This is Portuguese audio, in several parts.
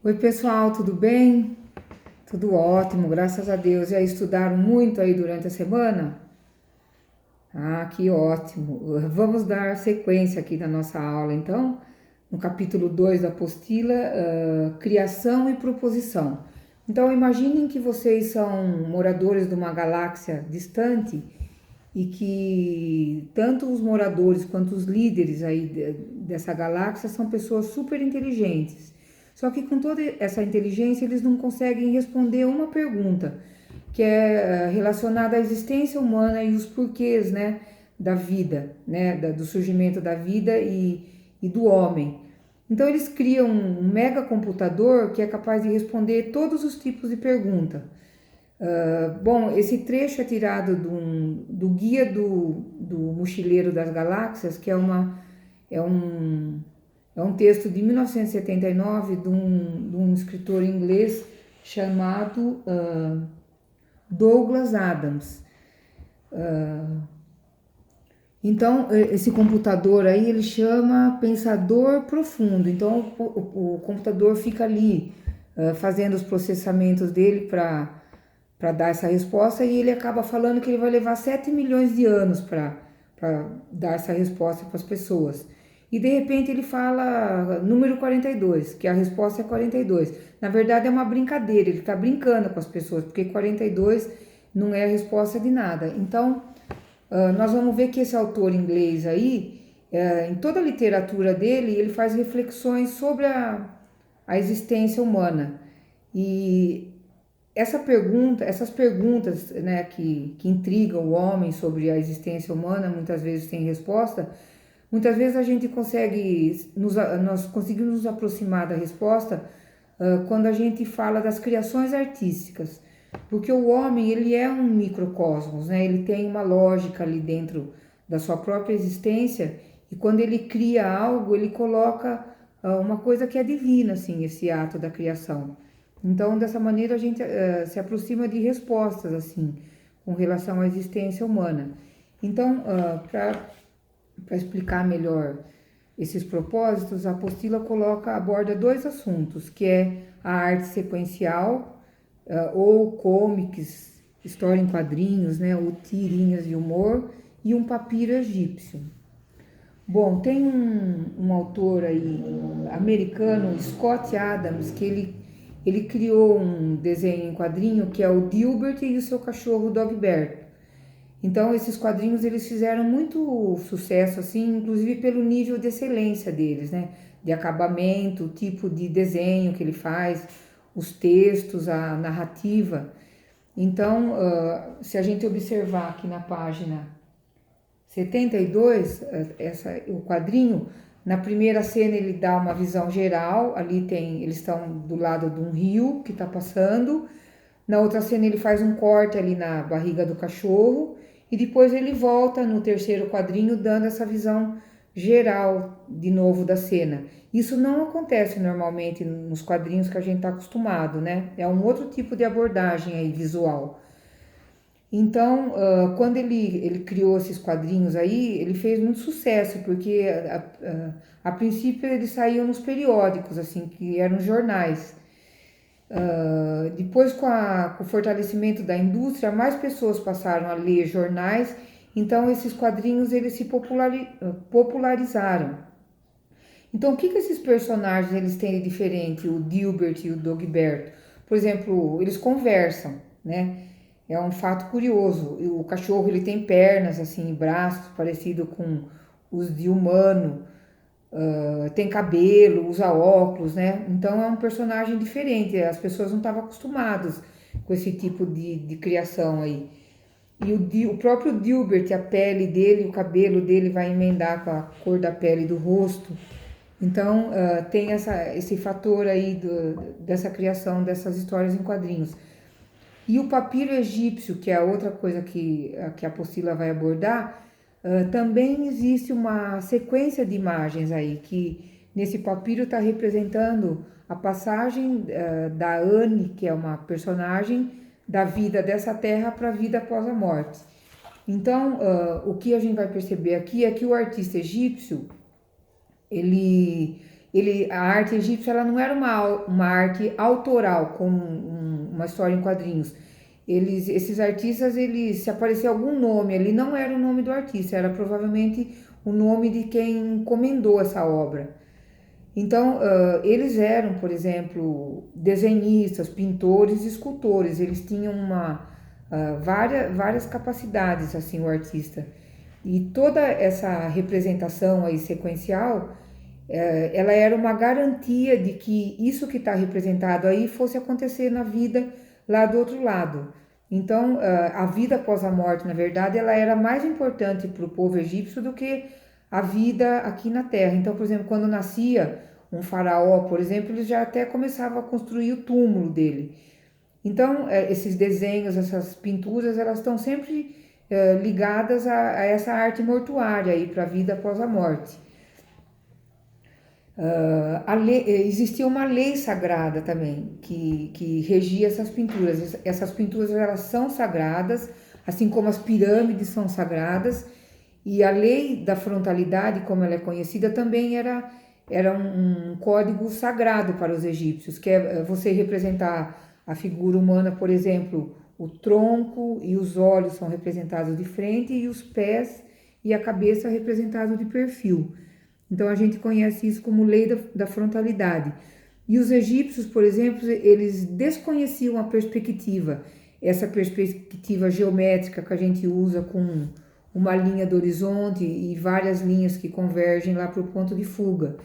Oi, pessoal, tudo bem? Tudo ótimo, graças a Deus. Já estudaram muito aí durante a semana? Ah, que ótimo. Vamos dar sequência aqui na nossa aula, então, no capítulo 2 da apostila, Criação e Proposição. Então, imaginem que vocês são moradores de uma galáxia distante e que tanto os moradores quanto os líderes aí dessa galáxia são pessoas super inteligentes. Só que com toda essa inteligência eles não conseguem responder uma pergunta que é relacionada à existência humana e os porquês, né, da vida, né, do surgimento da vida e do homem. Então eles criam um mega computador que é capaz de responder todos os tipos de pergunta. Bom, esse trecho é tirado do Guia do Mochileiro das Galáxias, que é um, é um texto de 1979 de um escritor inglês chamado Douglas Adams. Então, esse computador aí, ele chama pensador profundo. Então, o computador fica ali fazendo os processamentos dele para dar essa resposta e ele acaba falando que ele vai levar 7 milhões de anos para dar essa resposta para as pessoas. E de repente ele fala número 42, que a resposta é 42. Na verdade é uma brincadeira, ele está brincando com as pessoas, porque 42 não é a resposta de nada. Então, nós vamos ver que esse autor inglês aí, em toda a literatura dele, ele faz reflexões sobre a existência humana. E essas perguntas, né, que intrigam o homem sobre a existência humana, muitas vezes sem resposta. Muitas vezes a gente nós conseguimos nos aproximar da resposta quando a gente fala das criações artísticas, porque o homem ele é um microcosmos, né? Ele tem uma lógica ali dentro da sua própria existência e quando ele cria algo ele coloca uma coisa que é divina, assim, esse ato da criação. Então dessa maneira a gente se aproxima de respostas assim com relação à existência humana. Então, para explicar melhor esses propósitos, a apostila aborda dois assuntos, que é a arte sequencial, ou comics, história em quadrinhos, né, ou tirinhas de humor, e um papiro egípcio. Bom, tem um autor aí americano, Scott Adams, que ele criou um desenho em quadrinho que é o Dilbert e o seu cachorro Dogberto. Então esses quadrinhos eles fizeram muito sucesso assim, inclusive pelo nível de excelência deles, né? De acabamento, o tipo de desenho que ele faz, os textos, a narrativa. Então, se a gente observar aqui na página 72, o quadrinho, na primeira cena ele dá uma visão geral, eles estão do lado de um rio que está passando, na outra cena ele faz um corte ali na barriga do cachorro e depois ele volta no terceiro quadrinho dando essa visão geral de novo da cena. Isso não acontece normalmente nos quadrinhos que a gente está acostumado, né? É um outro tipo de abordagem aí visual. Então, quando ele criou esses quadrinhos aí, ele fez muito sucesso, porque a princípio eles saíam nos periódicos, assim, que eram jornais. Depois, com o fortalecimento da indústria, mais pessoas passaram a ler jornais, então esses quadrinhos eles se popularizaram. Então, o que esses personagens eles têm de diferente, o Dilbert e o Dogberto? Por exemplo, eles conversam, né? É um fato curioso. O cachorro ele tem pernas assim, braços parecido com os de humano, tem cabelo, usa óculos, né? Então é um personagem diferente. As pessoas não estavam acostumadas com esse tipo de criação aí. E o próprio Dilbert, a pele dele, o cabelo dele vai emendar com a cor da pele do rosto. Então, tem esse fator aí dessa criação dessas histórias em quadrinhos. E o papiro egípcio, que é a outra coisa que a apostila vai abordar, também existe uma sequência de imagens aí, que nesse papiro está representando a passagem da Anne, que é uma personagem da vida dessa terra para a vida após a morte. Então, o que a gente vai perceber aqui é que o artista egípcio, ele, a arte egípcia ela não era uma arte autoral, como uma história em quadrinhos. Esses artistas, se aparecia algum nome ali, não era o nome do artista, era provavelmente o nome de quem encomendou essa obra. Então, eles eram, por exemplo, desenhistas, pintores, escultores. Eles tinham várias capacidades, assim, o artista. E toda essa representação aí sequencial, ela era uma garantia de que isso que está representado aí fosse acontecer na vida lá do outro lado. Então, a vida após a morte, na verdade, ela era mais importante para o povo egípcio do que a vida aqui na Terra. Então, por exemplo, quando nascia um faraó, por exemplo, eles já até começavam a construir o túmulo dele. Então, esses desenhos, essas pinturas, elas estão sempre ligadas a essa arte mortuária aí para a vida após a morte. Existia uma lei sagrada também que regia essas pinturas. Essas pinturas elas são sagradas, assim como as pirâmides são sagradas, e a lei da frontalidade, como ela é conhecida, também era um código sagrado para os egípcios, que é você representar a figura humana, por exemplo, o tronco e os olhos são representados de frente e os pés e a cabeça representados de perfil. Então a gente conhece isso como lei da frontalidade. E os egípcios, por exemplo, eles desconheciam a perspectiva, essa perspectiva geométrica que a gente usa com uma linha do horizonte e várias linhas que convergem lá para o ponto de fuga.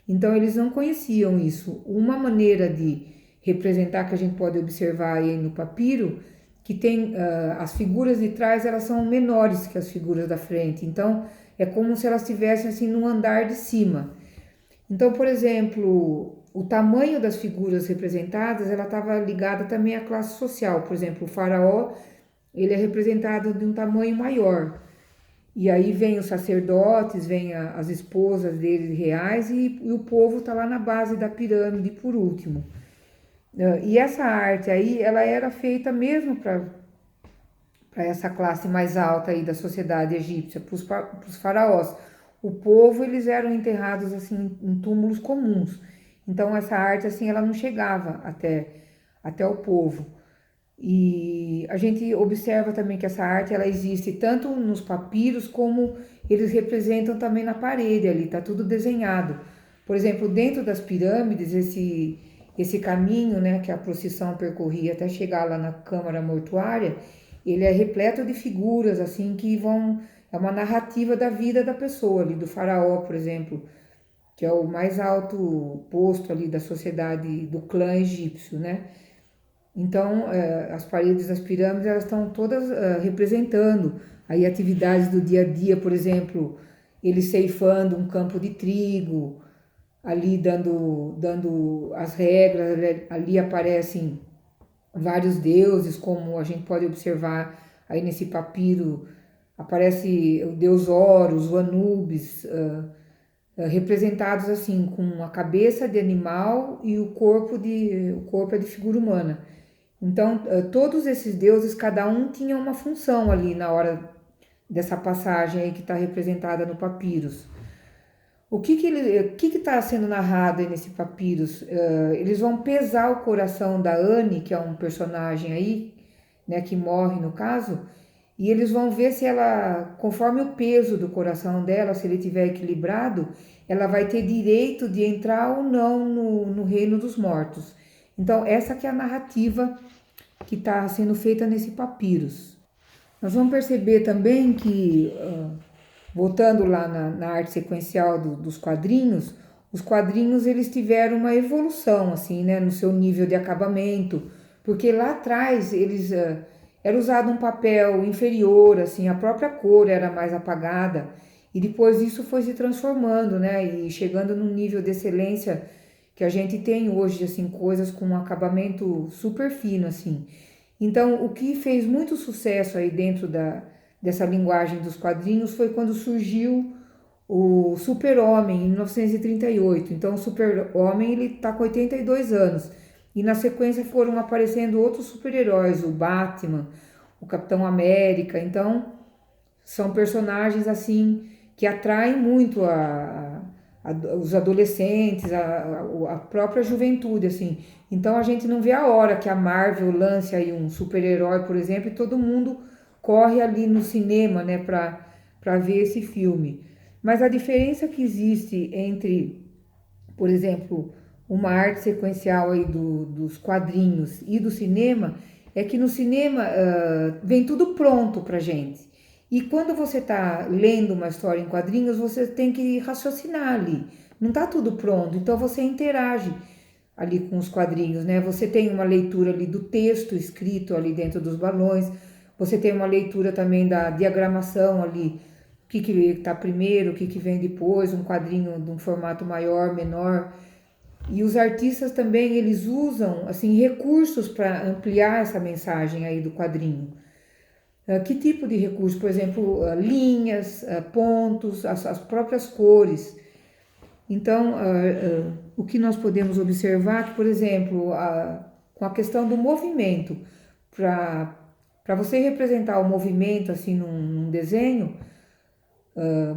Então eles não conheciam isso. Uma maneira de representar que a gente pode observar aí no papiro, que tem as figuras de trás, elas são menores que as figuras da frente. Então é como se elas estivessem assim num andar de cima. Então, por exemplo, o tamanho das figuras representadas, ela estava ligada também à classe social. Por exemplo, o faraó, ele é representado de um tamanho maior. E aí vem os sacerdotes, vem as esposas deles reais e o povo está lá na base da pirâmide por último. E essa arte aí, ela era feita mesmo para essa classe mais alta aí da sociedade egípcia, para os faraós. O povo, eles eram enterrados assim em túmulos comuns. Então essa arte assim, ela não chegava até o povo. E a gente observa também que essa arte ela existe tanto nos papiros como eles representam também na parede ali, tá tudo desenhado. Por exemplo, dentro das pirâmides, esse caminho, né, que a procissão percorria até chegar lá na câmara mortuária, ele é repleto de figuras assim que é uma narrativa da vida da pessoa ali, do faraó, por exemplo, que é o mais alto posto ali da sociedade do clã egípcio, né? Então, as paredes das pirâmides, elas estão todas representando aí atividades do dia a dia, por exemplo, ele ceifando um campo de trigo, ali dando as regras, ali aparecem vários deuses, como a gente pode observar aí nesse papiro, aparece o deus Horus, o Anubis, representados assim, com a cabeça de animal e o corpo é de figura humana. Então, todos esses deuses, cada um tinha uma função ali na hora dessa passagem aí que está representada no papiros. O que está sendo narrado aí nesse papiros? Eles vão pesar o coração da Anne, que é um personagem aí, né, que morre no caso, e eles vão ver se ela, conforme o peso do coração dela, se ele estiver equilibrado, ela vai ter direito de entrar ou não no reino dos mortos. Então, essa que é a narrativa que está sendo feita nesse papiros. Nós vamos perceber também que, voltando lá na arte sequencial dos quadrinhos, os quadrinhos eles tiveram uma evolução assim, né, no seu nível de acabamento, porque lá atrás eles era usado um papel inferior, assim, a própria cor era mais apagada e depois isso foi se transformando, né, e chegando num nível de excelência que a gente tem hoje, assim, coisas com um acabamento super fino, assim. Então, o que fez muito sucesso aí dentro dessa linguagem dos quadrinhos foi quando surgiu o Super-Homem, em 1938. Então, o Super-Homem, ele tá com 82 anos. E na sequência foram aparecendo outros super-heróis, o Batman, o Capitão América. Então, são personagens, assim, que atraem muito os adolescentes, a própria juventude, assim. Então a gente não vê a hora que a Marvel lance aí um super-herói, por exemplo, e todo mundo corre ali no cinema, né, para ver esse filme. Mas a diferença que existe entre, por exemplo, uma arte sequencial aí dos quadrinhos e do cinema é que no cinema vem tudo pronto pra gente. E quando você está lendo uma história em quadrinhos, você tem que raciocinar ali. Não está tudo pronto, então você interage ali com os quadrinhos, né? Você tem uma leitura ali do texto escrito ali dentro dos balões, você tem uma leitura também da diagramação ali, o que está primeiro, o que vem depois, um quadrinho de um formato maior, menor. E os artistas também, eles usam assim recursos para ampliar essa mensagem aí do quadrinho. Que tipo de recurso? Por exemplo, linhas, pontos, as próprias cores. Então, o que nós podemos observar é que, por exemplo, com a questão do movimento, para você representar o movimento assim num desenho,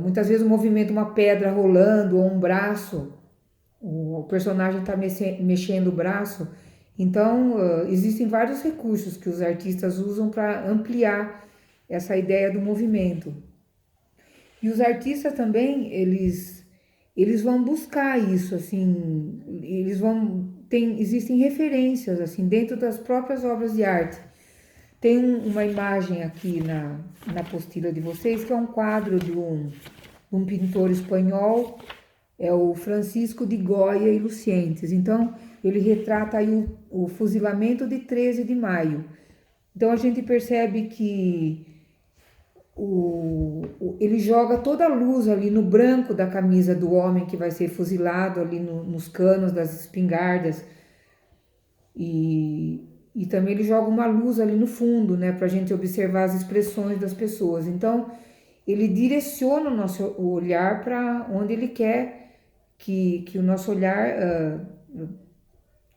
muitas vezes o movimento de uma pedra rolando ou um braço, o personagem está mexendo o braço. Então, existem vários recursos que os artistas usam para ampliar essa ideia do movimento. E os artistas também, eles vão buscar isso, assim, existem referências, assim, dentro das próprias obras de arte. Tem uma imagem aqui na apostila de vocês, que é um quadro de um pintor espanhol, é o Francisco de Goya e Lucientes. Então, ele retrata aí o fuzilamento de 13 de maio. Então, a gente percebe que ele joga toda a luz ali no branco da camisa do homem que vai ser fuzilado ali nos canos das espingardas. E também ele joga uma luz ali no fundo, né, para a gente observar as expressões das pessoas. Então, ele direciona o nosso olhar para onde ele quer que o nosso olhar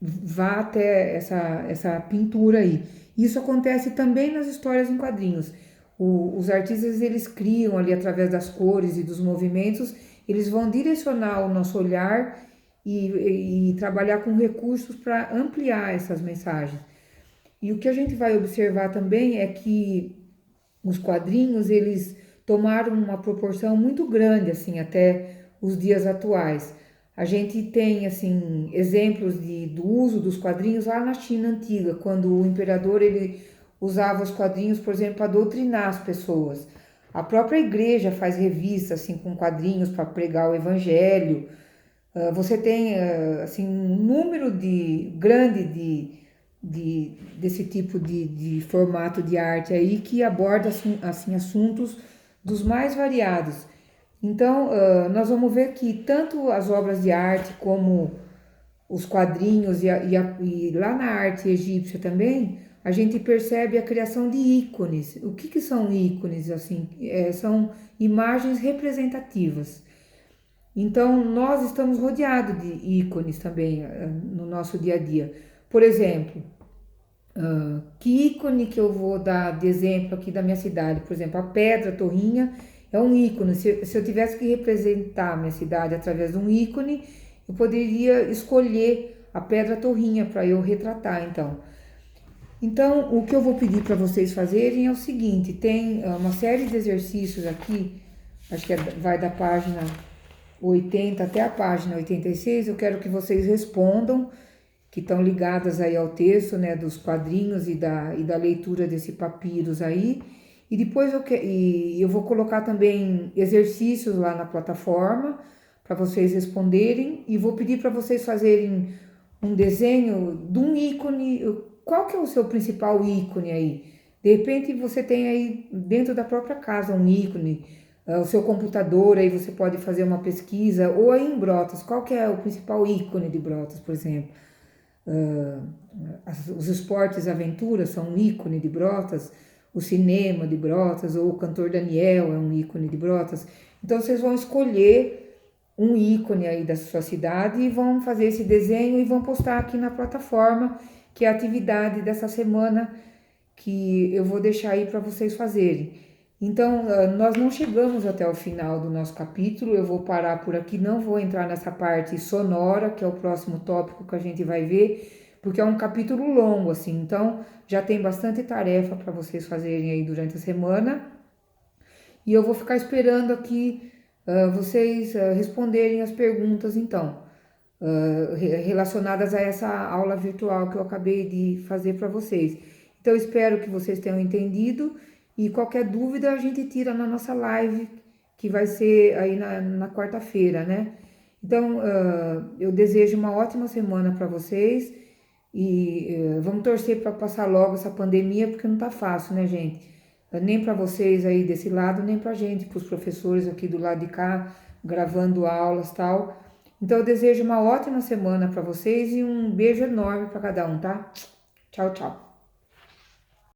vá até essa pintura aí. Isso acontece também nas histórias em quadrinhos. Os artistas, eles criam ali através das cores e dos movimentos, eles vão direcionar o nosso olhar e trabalhar com recursos para ampliar essas mensagens. E o que a gente vai observar também é que os quadrinhos, eles tomaram uma proporção muito grande, assim, até os dias atuais. A gente tem, assim, exemplos do uso dos quadrinhos lá na China antiga, quando o imperador, ele usava os quadrinhos, por exemplo, para doutrinar as pessoas. A própria igreja faz revistas, assim, com quadrinhos para pregar o evangelho. Você tem, assim, um número grande desse tipo de formato de arte aí que aborda, assim, assuntos dos mais variados. Então, nós vamos ver que tanto as obras de arte como os quadrinhos e lá na arte egípcia também, a gente percebe a criação de ícones. O que são ícones? Assim, são imagens representativas. Então, nós estamos rodeados de ícones também no nosso dia a dia. Por exemplo, que ícone que eu vou dar de exemplo aqui da minha cidade? Por exemplo, a Pedra Torrinha é um ícone. Se eu tivesse que representar a minha cidade através de um ícone, eu poderia escolher a Pedra Torrinha para eu retratar, então. Então, o que eu vou pedir para vocês fazerem é o seguinte, tem uma série de exercícios aqui, acho que vai da página 80 até a página 86, eu quero que vocês respondam, que estão ligadas aí ao texto, né, dos quadrinhos e da leitura desse papiros aí. E depois eu vou colocar também exercícios lá na plataforma para vocês responderem e vou pedir para vocês fazerem um desenho de um ícone. Qual que é o seu principal ícone aí? De repente você tem aí dentro da própria casa um ícone, o seu computador, aí você pode fazer uma pesquisa, ou aí em Brotas, qual que é o principal ícone de Brotas, por exemplo? Os esportes aventuras são um ícone de Brotas, o cinema de Brotas, ou o cantor Daniel é um ícone de Brotas. Então vocês vão escolher um ícone aí da sua cidade e vão fazer esse desenho e vão postar aqui na plataforma, que é a atividade dessa semana que eu vou deixar aí para vocês fazerem. Então, nós não chegamos até o final do nosso capítulo, eu vou parar por aqui, não vou entrar nessa parte sonora, que é o próximo tópico que a gente vai ver, porque é um capítulo longo, assim, então já tem bastante tarefa para vocês fazerem aí durante a semana, e eu vou ficar esperando aqui vocês responderem as perguntas, então, relacionadas a essa aula virtual que eu acabei de fazer para vocês. Então, eu espero que vocês tenham entendido e qualquer dúvida a gente tira na nossa live, que vai ser aí na quarta-feira, né? Então, eu desejo uma ótima semana para vocês e vamos torcer para passar logo essa pandemia, porque não tá fácil, né, gente? Nem para vocês aí desse lado, nem para a gente, para os professores aqui do lado de cá, gravando aulas e tal. Então, eu desejo uma ótima semana para vocês e um beijo enorme para cada um, tá? Tchau, tchau.